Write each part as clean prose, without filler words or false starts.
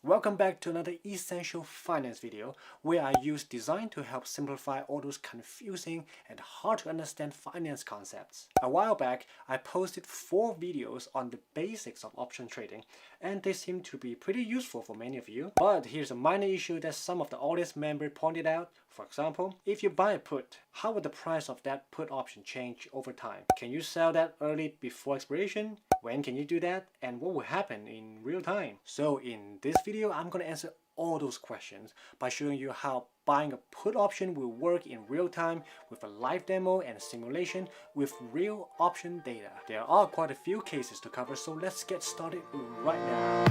Welcome back to another essential finance video where I use design to help simplify all those confusing and hard to understand finance concepts. A while back, I posted 4 videos on the basics of option trading and they seem to be pretty useful for many of you. But here's a minor issue that some of the audience members pointed out. For example, if you buy a put, how would the price of that put option change over time? Can you sell that early before expiration? When can you do that? And what will happen in real time? So in this video, I'm going to answer all those questions by showing you how buying a put option will work in real time with a live demo and a simulation with real option data. There are quite a few cases to cover, so let's get started right now.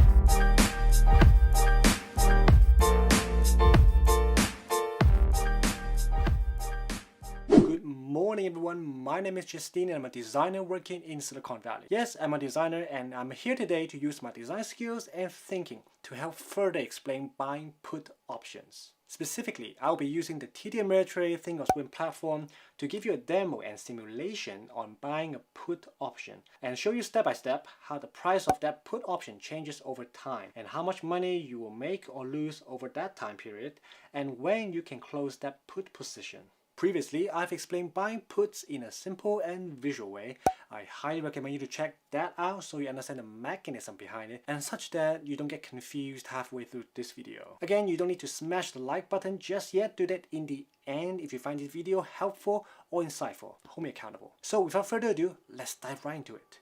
Good morning everyone, my name is Justine and I'm a designer working in Silicon Valley. Yes, I'm a designer and I'm here today to use my design skills and thinking to help further explain buying put options. Specifically, I'll be using the TD Ameritrade Thinkorswim platform to give you a demo and simulation on buying a put option and show you step by step how the price of that put option changes over time and how much money you will make or lose over that time period and when you can close that put position. Previously, I've explained buying puts in a simple and visual way. I highly recommend you to check that out so you understand the mechanism behind it and such that you don't get confused halfway through this video. Again, you don't need to smash the like button just yet. Do that in the end if you find this video helpful or insightful. Hold me accountable. So without further ado, let's dive right into it.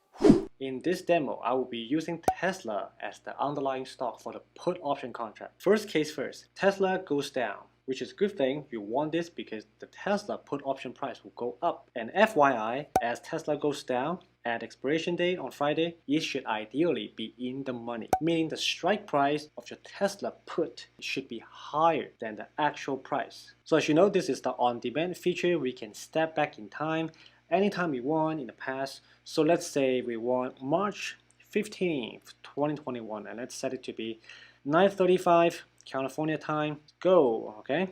In this demo, I will be using Tesla as the underlying stock for the put option contract. First case first, Tesla goes down, which is a good thing. You want this because the Tesla put option price will go up. And FYI, as Tesla goes down at expiration date on Friday, it should ideally be in the money, meaning the strike price of your Tesla put should be higher than the actual price. So as you know, this is the on-demand feature. We can step back in time anytime we want in the past. So let's say we want March 15th, 2021, and let's set it to be 9:35 California time. Go. Okay,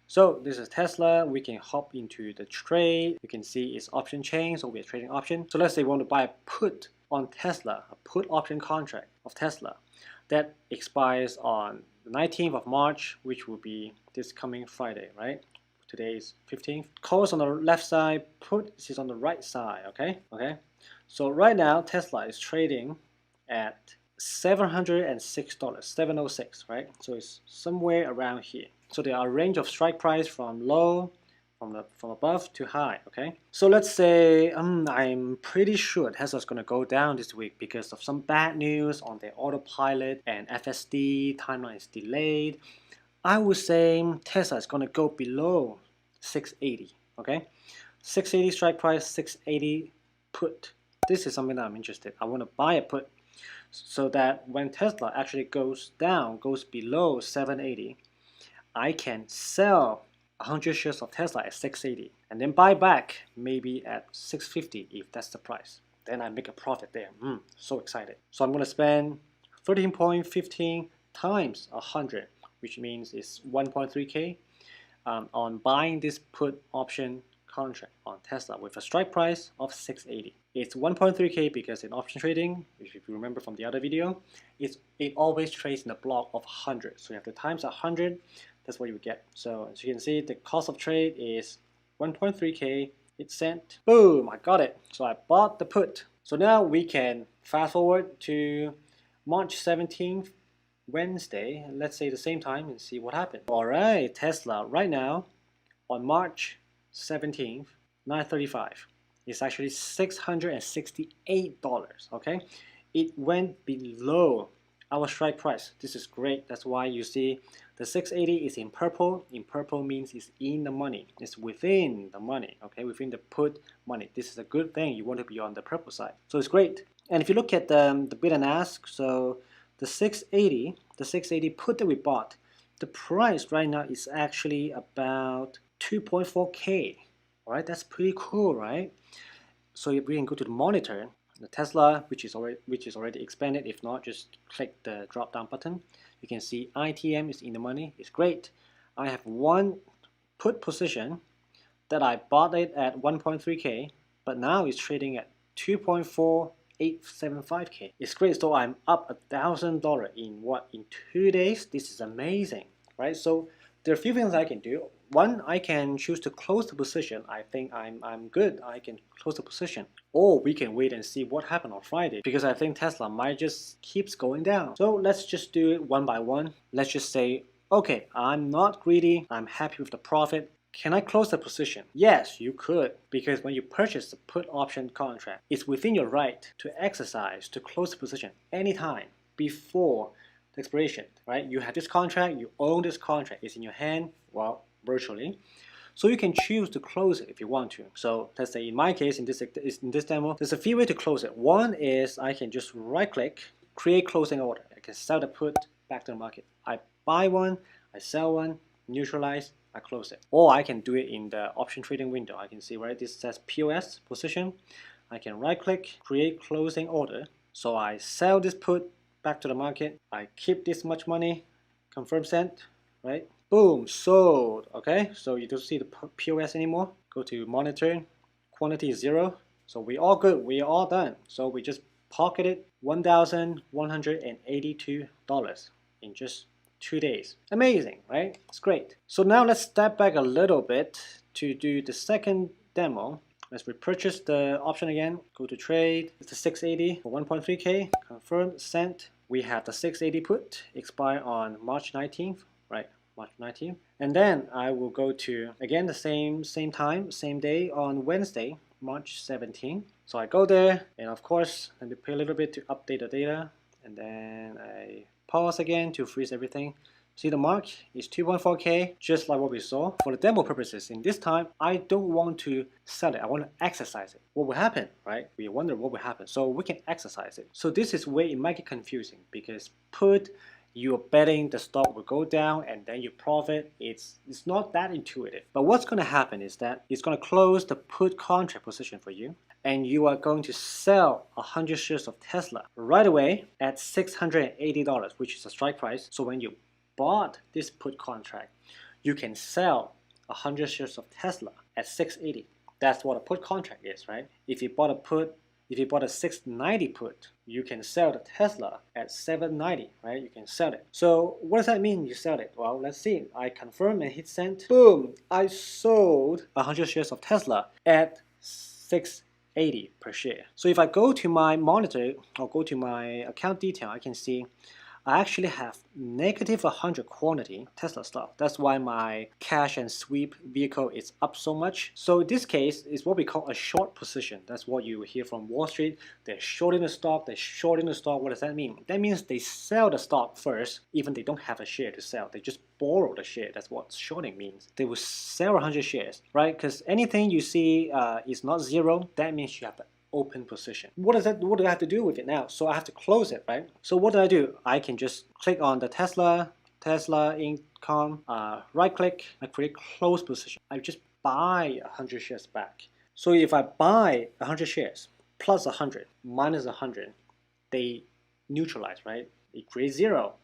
so this is Tesla. We can hop into the trade. You can see it's option chain, so we're trading option. So let's say we want to buy a put on Tesla, a put option contract of Tesla that expires on the 19th of March, which will be this coming Friday, right? Today is 15th. Call is on the left side, put is on the right side. Okay, so right now Tesla is trading at $706, 706, right? So it's somewhere around here. So there are a range of strike price from low, from above to high. Okay, so let's say I'm pretty sure Tesla's gonna go down this week because of some bad news on their autopilot and FSD timeline is delayed. I would say Tesla is gonna go below 680. Okay, 680 strike price, 680 put. This is something that I'm interested. I want to buy a put so that when Tesla actually goes down, goes below 780, I can sell 100 shares of Tesla at 680 and then buy back maybe at 650 if that's the price. Then I make a profit there. So excited. So I'm going to spend 13.15 times 100, which means it's 1.3K on buying this put option contract on Tesla with a strike price of 680. It's 1.3K because in option trading, if you remember from the other video, it always trades in a block of 100. So you have to times 100, that's what you get. So as you can see, the cost of trade is 1.3K. It's sent. Boom, I got it. So I bought the put. So now we can fast forward to March 17th, Wednesday, and let's say the same time and see what happened. Alright, Tesla right now on March 17th, 9:35. It's actually $668. Okay, it went below our strike price. This is great. That's why you see the 680 is in purple. In purple means it's in the money. It's within the money. Okay, within the put money. This is a good thing. You want to be on the purple side. So it's great. And if you look at the bid and ask, so the 680 put that we bought, the price right now is actually about 2.4K. All right, that's pretty cool, right? So if we can go to the monitor, the Tesla, which is already expanded. If not, just click the drop down button. You can see ITM is in the money. It's great. I have one put position that I bought it at 1.3K, but now it's trading at 2.4 875k. It's great. So I'm up $1,000 in what? In 2 days. This is amazing, right? So there are a few things I can do. One, I can choose to close the position. I think I'm good. I can close the position. Or we can wait and see what happened on Friday, because I think Tesla might just keeps going down. So let's just do it one by one. Let's just say, okay, I'm not greedy. I'm happy with the profit. Can I close the position? Yes, you could, because when you purchase the put option contract, it's within your right to exercise to close the position anytime before the expiration, right? You have this contract, you own this contract, it's in your hand, well, virtually. So you can choose to close it if you want to. So let's say in my case, in this demo, there's a few ways to close it. One is I can just right click, create closing order. I can sell the put back to the market. I buy one, I sell one, neutralize, I close it. Or I can do it in the option trading window. I can see, right, this says POS position. I can right click, create closing order. So I sell this put back to the market. I keep this much money, confirm send, right? Boom, sold. Okay, so you don't see the POS anymore. Go to monitor, quantity is 0. So we all good, we are all done. So we just pocketed $1,182 in just 2 days. Amazing, right? It's great. So now let's step back a little bit to do the second demo. Let's repurchase the option again. Go to trade. It's the 680 for 1.3k. Confirm, sent. We have the 680 put expire on March 19th, right? March 19th. And then I will go to, again, the same time, same day on Wednesday, March 17th. So I go there, and of course, let me pay a little bit to update the data. And then I pause again to freeze everything. See, the mark is 2.4k, just like what we saw. For the demo purposes, in this time, I don't want to sell it. I want to exercise it. What will happen, right? We wonder what will happen. So we can exercise it. So this is where it might get confusing, because put, you're betting the stock will go down and then you profit. It's not that intuitive. But what's going to happen is that it's going to close the put contract position for you, and you are going to sell 100 shares of Tesla right away at $680, which is a strike price. So when you bought this put contract, you can sell 100 shares of Tesla at 680. That's what a put contract is, right? If you bought a 690 put, you can sell the Tesla at 790, right? You can sell it. So what does that mean, you sell it? Well, let's see. I confirm and hit send. Boom! I sold 100 shares of Tesla at 680 per share. So if I go to my monitor or go to my account detail, I can see I actually have negative 100 quantity Tesla stock. That's why my cash and sweep vehicle is up so much. So this case is what we call a short position. That's what you hear from Wall Street. They're shorting the stock, they're shorting the stock. What does that mean? That means they sell the stock first, even they don't have a share to sell. They just borrow the share. That's what shorting means. They will sell 100 shares, right? Because anything you see is not zero, that means you have to open position. What do I have to do with it now? So I have to close it, right? So what do? I can just click on the Tesla income, right click, I create close position. I just buy 100 shares back. So if I buy 100 shares plus 100 minus 100, they neutralize, right? It creates zero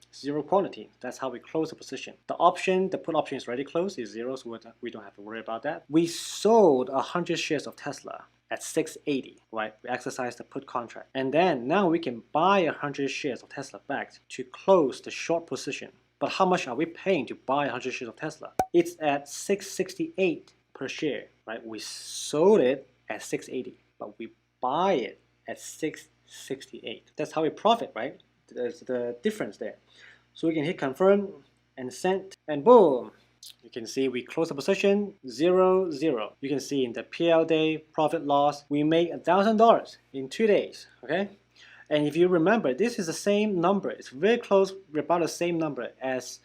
quantity. That's how we close the position. The put option is already closed, is zero, so we don't have to worry about that. We sold 100 shares of Tesla at 680, right? We exercise the put contract. And then now we can buy 100 shares of Tesla back to close the short position. But how much are we paying to buy 100 shares of Tesla? It's at 668 per share, right? We sold it at 680, but we buy it at 668. That's how we profit, right? There's the difference there. So we can hit confirm and send, and boom, you can see we close the position 0, 0. You can see in the PL day profit loss, we made $1,000 in 2 days. Okay, and if you remember, this is the same number. It's very close, about the same number as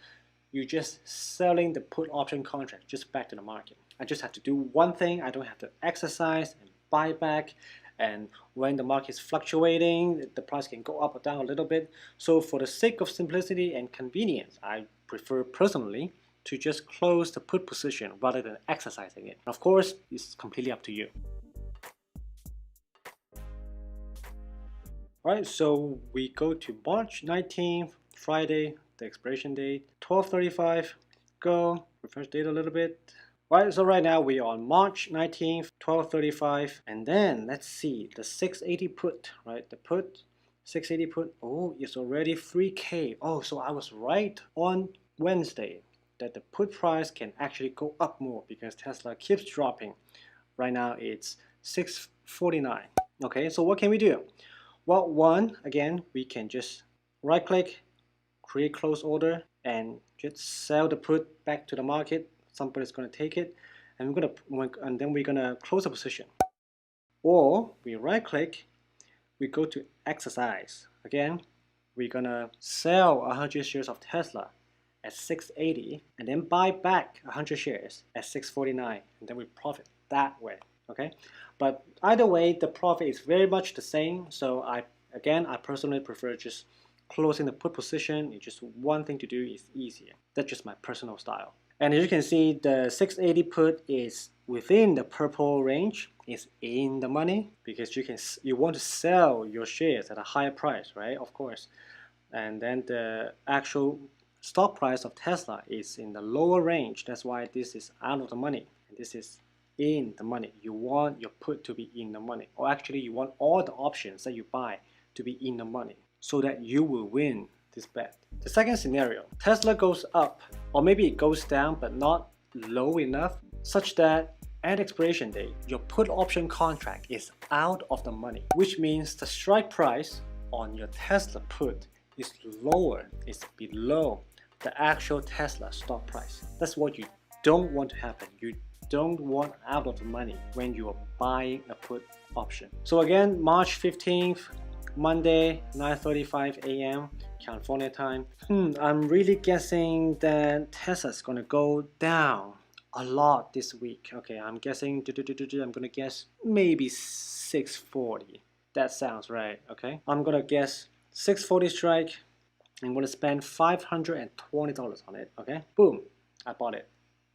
you just selling the put option contract just back to the market. I just have to do one thing. I don't have to exercise and buy back. And when the market is fluctuating, the price can go up or down a little bit. So for the sake of simplicity and convenience, I prefer personally to just close the put position rather than exercising it. Of course, it's completely up to you. Alright, so we go to March 19th, Friday, the expiration date, 12:35, go, refresh data a little bit, Right, so right now we are on March 19th, 12:35, and then let's see the 680 put, right? The put 680 put, oh, it's already 3K. Oh, so I was right on Wednesday that the put price can actually go up more because Tesla keeps dropping. Right now it's 649. Okay, so what can we do? Well, one, again, we can just right click, create close order, and just sell the put back to the market. Somebody's going to take it, and then we're gonna close the position. Or we right click, we go to exercise. Again, we're gonna sell 100 shares of Tesla at 680 and then buy back 100 shares at 649, and then we profit that way. Okay, but either way the profit is very much the same. So I personally prefer just closing the put position. It's just one thing to do, is easier. That's just my personal style. And as you can see, the 680 put is within the purple range, is in the money, because you want to sell your shares at a higher price, right? Of course. And then the actual stock price of Tesla is in the lower range. That's why this is out of the money, and this is in the money. You want your put to be in the money, or actually you want all the options that you buy to be in the money so that you will win this bet. The second scenario, Tesla goes up, or maybe it goes down but not low enough such that at expiration date your put option contract is out of the money, which means the strike price on your Tesla put is lower, is below the actual Tesla stock price. That's what you don't want to happen. You don't want out of the money when you are buying a put option. So again, March 15th, Monday, 9:35 a.m. California time. I'm really guessing that Tesla's gonna go down a lot this week. Okay, I'm guessing, I'm gonna guess maybe 640. That sounds right, okay? I'm gonna guess 640 strike. I'm gonna spend $520 on it, okay? Boom, I bought it.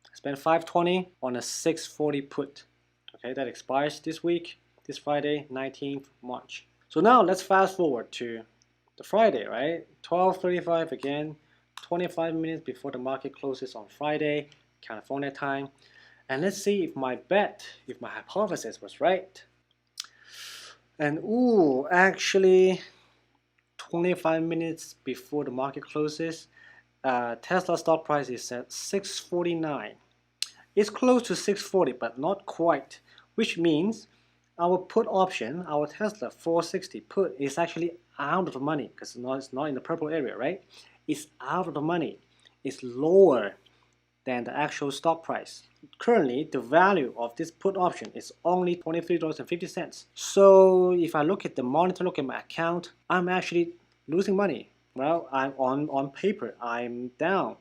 I spent $520 on a 640 put. Okay, that expires this week, this Friday, 19th March. So now let's fast forward to the Friday, right? 12:35 again, 25 minutes before the market closes on Friday, California time. And let's see if my bet, if my hypothesis was right. And ooh, actually 25 minutes before the market closes, Tesla stock price is at 649. It's close to 640, but not quite, which means our put option, our Tesla 460 put, is actually out of the money because it's not in the purple area, right? It's out of the money. It's lower than the actual stock price. Currently, the value of this put option is only $23.50. So if I look at the monitor, look at my account, I'm actually losing money. Well, I'm on paper, I'm down,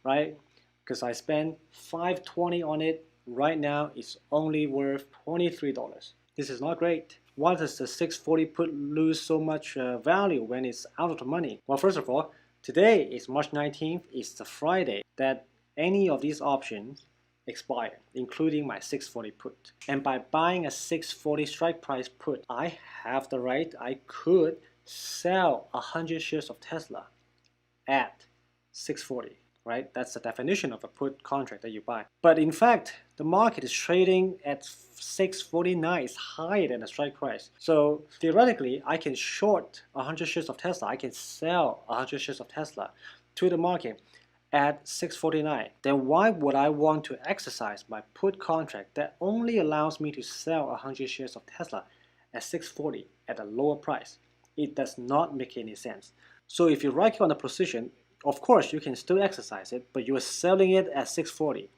right? Because I spent $520 on it. Right now, it's only worth $23. This is not great. Why does the 640 put lose so much value when it's out of the money? Well, first of all, today is March 19th. It's the Friday that any of these options expire, including my 640 put. And by buying a 640 strike price put, I have the right, I could sell 100 shares of Tesla at 640. Right? That's the definition of a put contract that you buy. But in fact, the market is trading at 649. It's higher than the strike price. So theoretically, I can short 100 shares of Tesla. I can sell 100 shares of Tesla to the market at 649. Then why would I want to exercise my put contract that only allows me to sell 100 shares of Tesla at 640 at a lower price? It does not make any sense. So if you right click on the position, of course, you can still exercise it, but you are selling it at 640.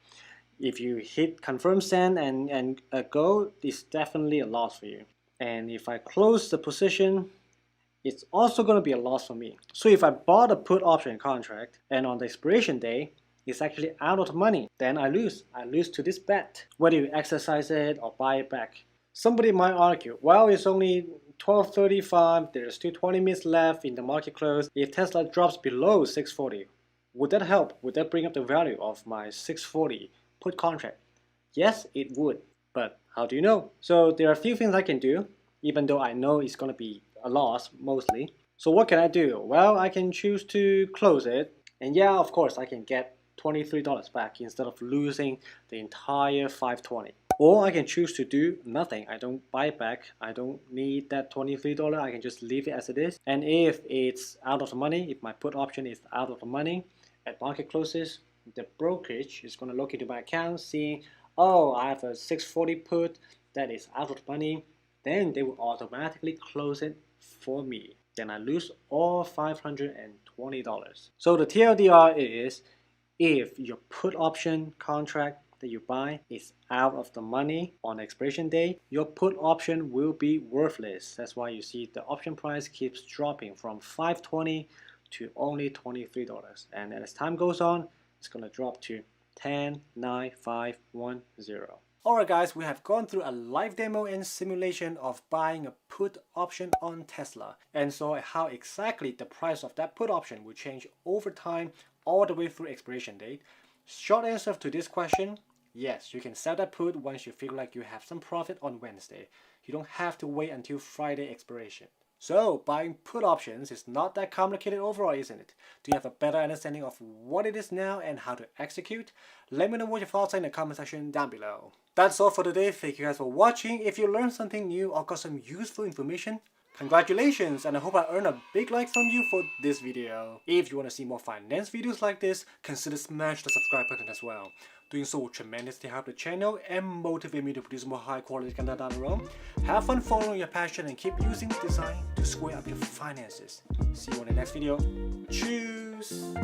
If you hit confirm send and go, it's definitely a loss for you. And if I close the position, it's also going to be a loss for me. So if I bought a put option contract and on the expiration day, it's actually out of the money, then I lose. I lose to this bet, whether you exercise it or buy it back. Somebody might argue, well, it's only 12:35, there's still 20 minutes left in the market close. If Tesla drops below 640, would that help? Would that bring up the value of my 640 put contract? Yes, it would, but how do you know? So there are a few things I can do, even though I know it's going to be a loss mostly. So what can I do? Well, I can choose to close it, and yeah, of course, I can get $23 back instead of losing the entire $520. Or I can choose to do nothing. I don't buy back. I don't need that $23. I can just leave it as it is. And if it's out of the money, if my put option is out of the money at market closes, the brokerage is going to look into my account, seeing, oh, I have a 640 put that is out of the money. Then they will automatically close it for me. Then I lose all $520. So the TLDR is, if your put option contract that you buy is out of the money on expiration day, your put option will be worthless. That's why you see the option price keeps dropping from $520 to only $23. And as time goes on, it's going to drop to $10,951. Alright guys, we have gone through a live demo and simulation of buying a put option on Tesla, and saw how exactly the price of that put option will change over time all the way through expiration date. Short answer to this question, yes, you can sell that put once you feel like you have some profit on Wednesday. You don't have to wait until Friday expiration. So buying put options is not that complicated overall, isn't it? Do you have a better understanding of what it is now and how to execute? Let me know what your thoughts are in the comment section down below. That's all for today. Thank you guys for watching. If you learned something new or got some useful information, congratulations, and I hope I earned a big like from you for this video. If you want to see more finance videos like this, consider smash the subscribe button as well. Doing so will tremendously help the channel and motivate me to produce more high quality content down the road. Have fun following your passion and keep using design to square up your finances. See you on the next video. Cheers!